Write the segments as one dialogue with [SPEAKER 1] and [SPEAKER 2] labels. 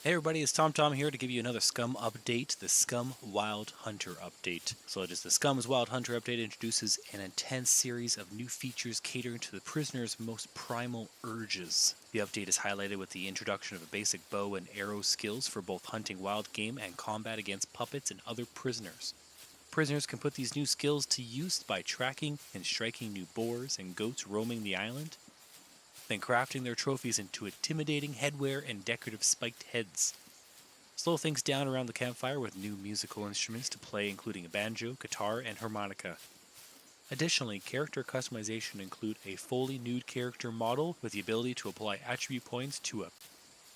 [SPEAKER 1] Hey everybody, it's Tom here to give you another SCUM update, the SCUM Wild Hunter update. So it is the SCUM's Wild Hunter update introduces an intense series of new features catering to the prisoner's most primal urges. The update is highlighted with the introduction of a basic bow and arrow skills for both hunting wild game and combat against puppets and other prisoners. Prisoners can put these new skills to use by tracking and striking new boars and goats roaming the island, then crafting their trophies into intimidating headwear and decorative spiked heads. Slow things down around the campfire with new musical instruments to play, including a banjo, guitar, and harmonica. Additionally, character customization include a fully nude character model with the ability to apply attribute points to a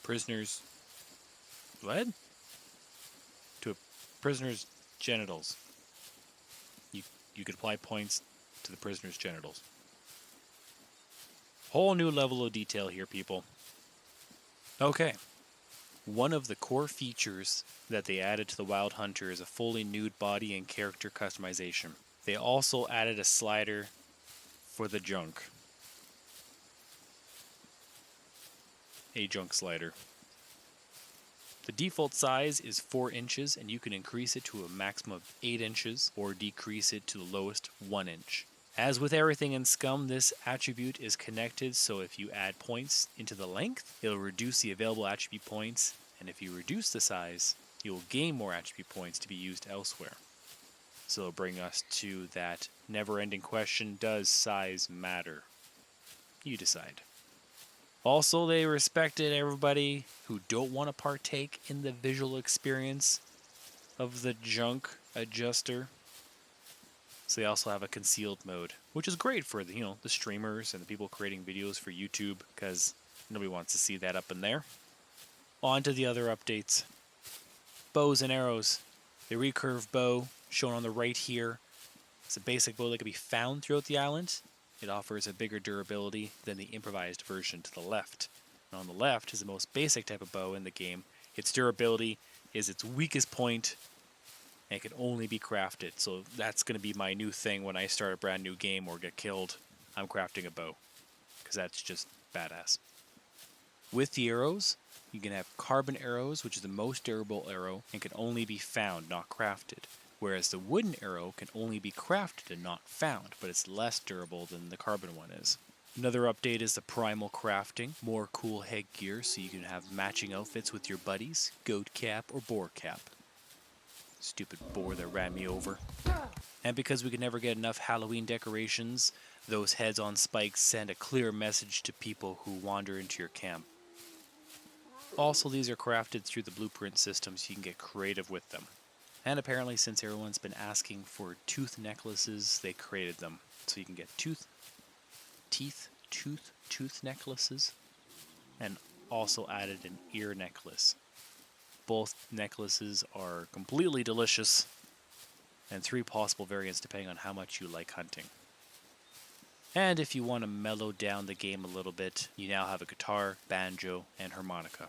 [SPEAKER 1] prisoner's what? To a prisoner's genitals. You could apply points to the prisoner's genitals. Whole new level of detail here, people. Okay. One of the core features that they added to the Wild Hunter is a fully nude body and character customization. They also added a slider for the junk. A junk slider. The default size is 4 inches and you can increase it to a maximum of 8 inches or decrease it to the lowest 1 inch. As with everything in SCUM, this attribute is connected, so if you add points into the length, it'll reduce the available attribute points, and if you reduce the size, you will gain more attribute points to be used elsewhere. So it'll bring us to that never-ending question, does size matter? You decide. Also, they respected everybody who don't want to partake in the visual experience of the junk adjuster. So they also have a concealed mode, which is great for the streamers and the people creating videos for YouTube, because nobody wants to see that up in there. On to the other updates. Bows and arrows. The recurve bow, shown on the right here, is a basic bow that can be found throughout the island. It offers a bigger durability than the improvised version to the left. And on the left is the most basic type of bow in the game. Its durability is its weakest point, and it can only be crafted. So that's going to be my new thing when I start a brand new game or get killed. I'm crafting a bow, because that's just badass. With the arrows, you can have carbon arrows, which is the most durable arrow, and can only be found, not crafted. Whereas the wooden arrow can only be crafted and not found, but it's less durable than the carbon one is. Another update is the primal crafting. More cool headgear so you can have matching outfits with your buddies, goat cap or boar cap. Stupid boar that ran me over. And because we could never get enough Halloween decorations, those heads on spikes send a clear message to people who wander into your camp. Also, these are crafted through the blueprint system so you can get creative with them. And apparently, since everyone's been asking for tooth necklaces, they created them. So you can get tooth necklaces, and also added an ear necklace. Both necklaces are completely delicious, and 3 possible variants depending on how much you like hunting. And if you want to mellow down the game a little bit, you now have a guitar, banjo, and harmonica.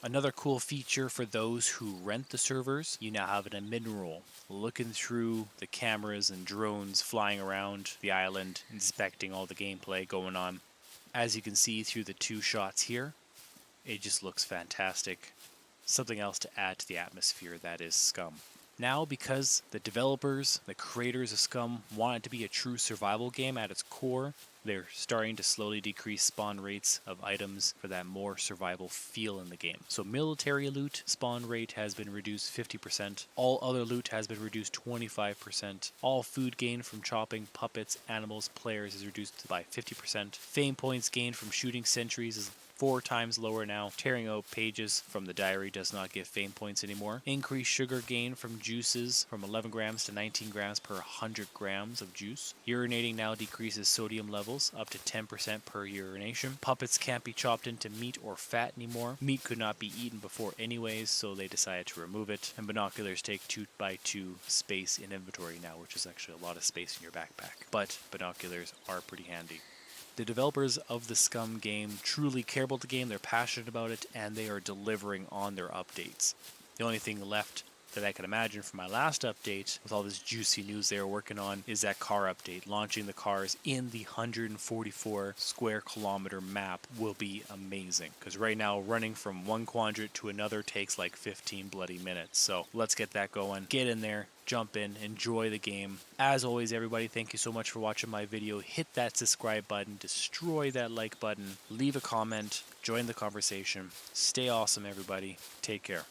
[SPEAKER 1] Another cool feature for those who rent the servers, you now have an admin role, looking through the cameras and drones flying around the island, inspecting all the gameplay going on. As you can see through the 2 shots here, it just looks fantastic. Something else to add to the atmosphere that is SCUM. Now, because the developers, the creators of SCUM, want it to be a true survival game at its core, they're starting to slowly decrease spawn rates of items for that more survival feel in the game. So military loot spawn rate has been reduced 50%, all other loot has been reduced 25%, all food gained from chopping puppets, animals, players is reduced by 50%, fame points gained from shooting sentries is 4 times lower now. Tearing out pages from the diary does not give fame points anymore. Increased sugar gain from juices from 11 grams to 19 grams per 100 grams of juice. Urinating now decreases sodium levels up to 10% per urination. Puppets can't be chopped into meat or fat anymore. Meat could not be eaten before anyways, so they decided to remove it. And binoculars take 2x2 space in inventory now, which is actually a lot of space in your backpack. But binoculars are pretty handy. The developers of the SCUM game truly care about the game, they're passionate about it, and they are delivering on their updates. The only thing left that I can imagine from my last update, with all this juicy news they were working on, is that car update. Launching the cars in the 144 square kilometer map will be amazing. Because right now, running from one quadrant to another takes like 15 bloody minutes. So let's get that going. Get in there, jump in, enjoy the game. As always, everybody, thank you so much for watching my video. Hit that subscribe button, destroy that like button, leave a comment, join the conversation. Stay awesome, everybody. Take care.